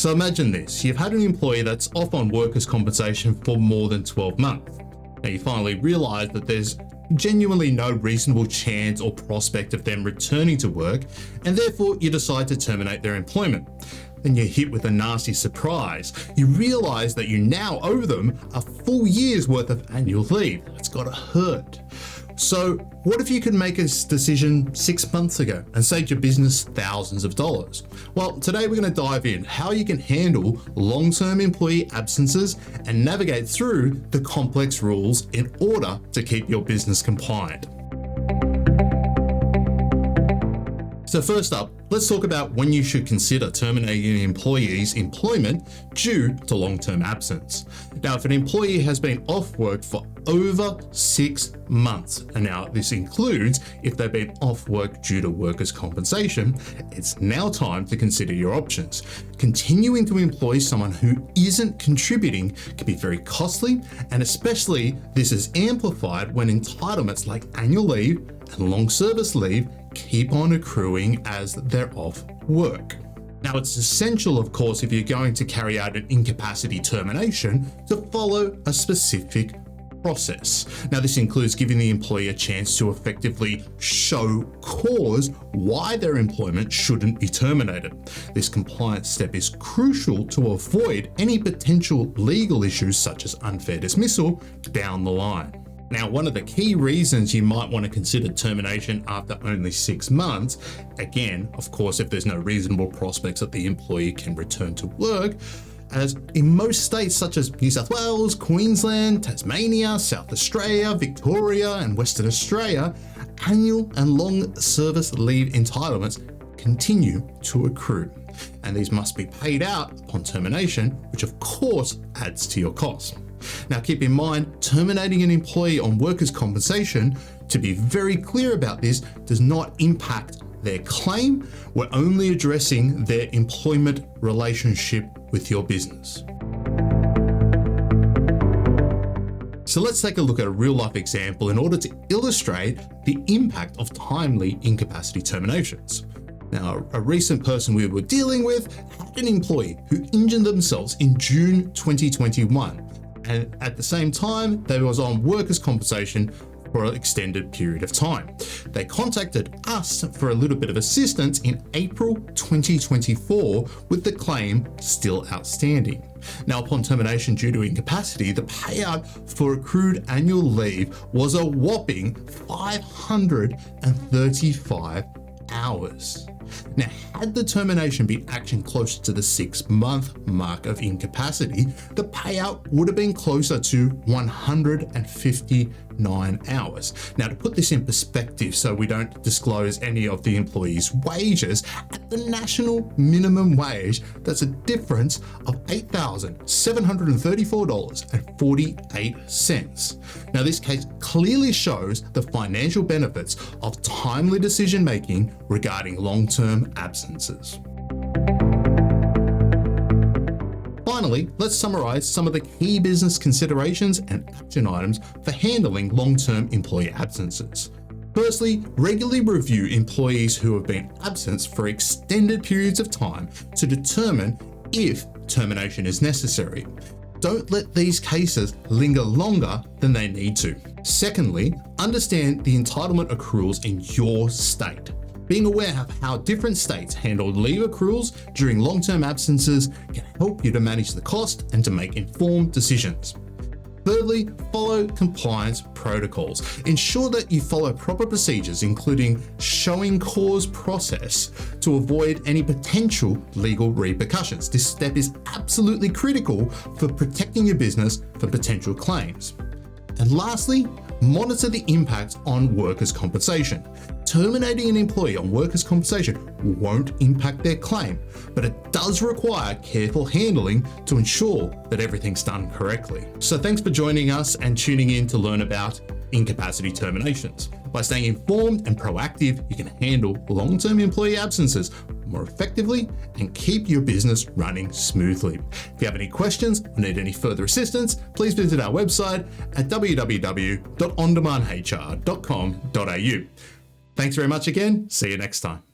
So imagine this, you've had an employee that's off on workers' compensation for more than 12 months. Now you finally realize that there's genuinely no reasonable chance or prospect of them returning to work, and therefore you decide to terminate their employment. Then you're hit with a nasty surprise. You realize that you now owe them a full year's worth of annual leave. It's gotta hurt. So what if you could make a decision 6 months ago and save your business thousands of dollars? Well, today we're going to dive in how you can handle long-term employee absences and navigate through the complex rules in order to keep your business compliant. So first up, let's talk about when you should consider terminating an employee's employment due to long-term absence. Now, if an employee has been off work for over 6 months, and now this includes if they've been off work due to workers' compensation, it's now time to consider your options. Continuing to employ someone who isn't contributing can be very costly, and especially this is amplified when entitlements like annual leave and long service leave keep on accruing as they're off work. Now, it's essential, of course, if you're going to carry out an incapacity termination, to follow a specific process. Now, this includes giving the employee a chance to effectively show cause why their employment shouldn't be terminated. This compliance step is crucial to avoid any potential legal issues such as unfair dismissal down the line. Now, one of the key reasons you might want to consider termination after only 6 months, again, of course, if there's no reasonable prospects that the employee can return to work, as in most states such as New South Wales, Queensland, Tasmania, South Australia, Victoria, and Western Australia, annual and long service leave entitlements continue to accrue, and these must be paid out upon termination, which of course adds to your costs. Now, keep in mind, terminating an employee on workers' compensation, to be very clear about this, does not impact their claim. We're only addressing their employment relationship with your business. So let's take a look at a real-life example in order to illustrate the impact of timely incapacity terminations. Now, a recent person we were dealing with had an employee who injured themselves in June 2021. And at the same time, they was on workers' compensation for an extended period of time. They contacted us for a little bit of assistance in April 2024 with the claim still outstanding. Now, upon termination due to incapacity, the payout for accrued annual leave was a whopping 535 hours. Now, had the termination been actioned closer to the 6-month mark of incapacity, the payout would have been closer to 159 hours. Now, to put this in perspective, so we don't disclose any of the employees' wages, at the national minimum wage, that's a difference of $8,734.48. Now, this case clearly shows the financial benefits of timely decision making regarding long-term absences. Finally, let's summarize some of the key business considerations and action items for handling long-term employee absences. Firstly, regularly review employees who have been absent for extended periods of time to determine if termination is necessary. Don't let these cases linger longer than they need to. Secondly, understand the entitlement accruals in your state. Being aware of how different states handle leave accruals during long-term absences can help you to manage the cost and to make informed decisions. Thirdly, follow compliance protocols. Ensure that you follow proper procedures, including showing cause process, to avoid any potential legal repercussions. This step is absolutely critical for protecting your business from potential claims. And lastly, monitor the impact on workers' compensation. Terminating an employee on workers' compensation won't impact their claim, but it does require careful handling to ensure that everything's done correctly. So thanks for joining us and tuning in to learn about incapacity terminations. By staying informed and proactive, you can handle long-term employee absences more effectively and keep your business running smoothly. If you have any questions or need any further assistance, please visit our website at www.ondemandhr.com.au. Thanks very much again. See you next time.